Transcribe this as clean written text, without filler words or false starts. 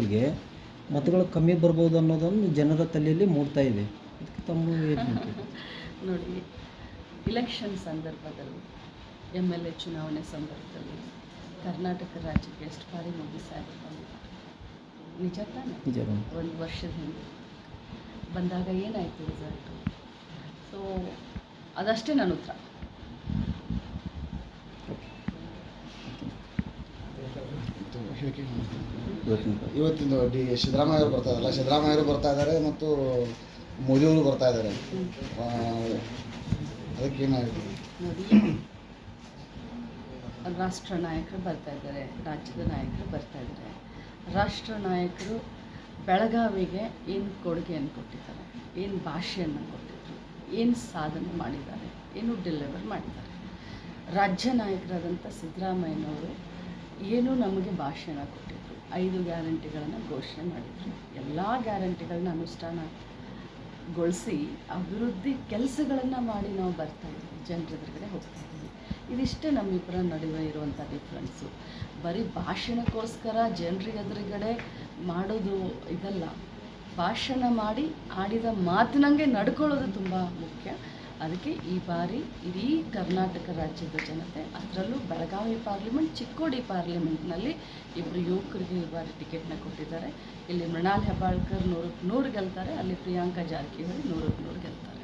ಅಭ್ಯರ್ಥಿಗಳಿಗೆ ಮತಗಳು ಕಮ್ಮಿ ಬರ್ಬೋದು ಅನ್ನೋದೊಂದು ಜನರ ತಲೆಯಲ್ಲಿ ಮೂಡ್ತಾ ಇದೆ. ಅದಕ್ಕೆ ತಮ್ಮ ನೋಡಿ, ಇಲೆಕ್ಷನ್ ಸಂದರ್ಭದಲ್ಲಿ MLA ಚುನಾವಣೆ ಸಂದರ್ಭದಲ್ಲಿ ಕರ್ನಾಟಕ ರಾಜ್ಯಕ್ಕೆ ಎಷ್ಟು ಬಾರಿ ಮೋದಿ ಸಾಹೇಬರು ಬಂದಿದ್ದಾರೆ, ನಿಜ ತಾನೆ? ನಿಜ. ಒಂದು ವರ್ಷದ ಹಿಂದೆ ಬಂದಾಗ ಏನಾಯಿತು ರಿಸಲ್ಟು? ಸೊ ಅದಷ್ಟೇ ನನ್ನ ಉತ್ತರ. ಇವತ್ತಿಂದು ಸಿದ್ದರಾಮಯ್ಯವರು ಬರ್ತಾ ಇದ್ದಾರಲ್ಲ, ಸಿದ್ದರಾಮಯ್ಯವರು ಬರ್ತಾ ಇದ್ದಾರೆ ಮತ್ತು ಮೋದಿಯವರು ಬರ್ತಾ ಇದ್ದಾರೆ, ಅದಕ್ಕೇನಾಯಿತು? ನೋಡಿ, ರಾಷ್ಟ್ರ ನಾಯಕರು ಬರ್ತಾ ಇದ್ದಾರೆ, ರಾಜ್ಯದ ನಾಯಕರು ಬರ್ತಾ ಇದ್ದಾರೆ. ರಾಷ್ಟ್ರ ನಾಯಕರು ಬೆಳಗಾವಿಗೆ ಏನು ಕೊಡುಗೆಯನ್ನು ಕೊಟ್ಟಿದ್ದಾರೆ, ಏನು ಭಾಷೆಯನ್ನು ಕೊಟ್ಟಿದ್ರು, ಏನು ಸಾಧನೆ ಮಾಡಿದ್ದಾರೆ, ಏನು ಡೆಲಿವರ್ ಮಾಡಿದ್ದಾರೆ. ರಾಜ್ಯ ನಾಯಕರಾದಂಥ ಸಿದ್ದರಾಮಯ್ಯನವರು ಏನು ನಮಗೆ ಭಾಷಣ ಕೊಟ್ಟಿದ್ರು, 5 ಗ್ಯಾರಂಟಿಗಳನ್ನು ಘೋಷಣೆ ಮಾಡಿದರು. ಎಲ್ಲ ಗ್ಯಾರಂಟಿಗಳನ್ನ ಅನುಷ್ಠಾನಗೊಳಿಸಿ ಅಭಿವೃದ್ಧಿ ಕೆಲಸಗಳನ್ನು ಮಾಡಿ ನಾವು ಬರ್ತಾ ಇದ್ದೀವಿ, ಜನರ ಎದುರುಗಡೆ ಹೋಗ್ತಾ ಇದ್ದೀವಿ. ಇದಿಷ್ಟೇ ನಮ್ಮಿಬ್ಬರ ನಡುವೆ ಇರುವಂಥ ಡಿಫ್ರೆನ್ಸು. ಬರೀ ಭಾಷಣಕ್ಕೋಸ್ಕರ ಜನರಿಗೆ ಎದುರುಗಡೆ ಮಾಡೋದು ಇದಲ್ಲ, ಭಾಷಣ ಮಾಡಿ ಆಡಿದ ಮಾತಿನಂಗೆ ನಡ್ಕೊಳ್ಳೋದು ತುಂಬ ಮುಖ್ಯ. ಅದಕ್ಕೆ ಈ ಬಾರಿ ಇಡೀ ಕರ್ನಾಟಕ ರಾಜ್ಯದ ಜನತೆ, ಅದರಲ್ಲೂ ಬೆಳಗಾವಿ ಪಾರ್ಲಿಮೆಂಟ್, ಚಿಕ್ಕೋಡಿ ಪಾರ್ಲಿಮೆಂಟ್ನಲ್ಲಿ ಇಬ್ಬರು ಯುವಕರಿಗೆ ಈ ಬಾರಿ ಟಿಕೆಟ್ನ ಕೊಟ್ಟಿದ್ದಾರೆ. ಇಲ್ಲಿ ಮೃಣಾಲ್ ಹೆಬ್ಬಾಳ್ಕರ್ 100ಕ್ಕೆ 100 ಗೆಲ್ತಾರೆ, ಅಲ್ಲಿ ಪ್ರಿಯಾಂಕಾ ಜಾರಕಿಹೊಳಿ 100ಕ್ಕೆ 100 ಗೆಲ್ತಾರೆ.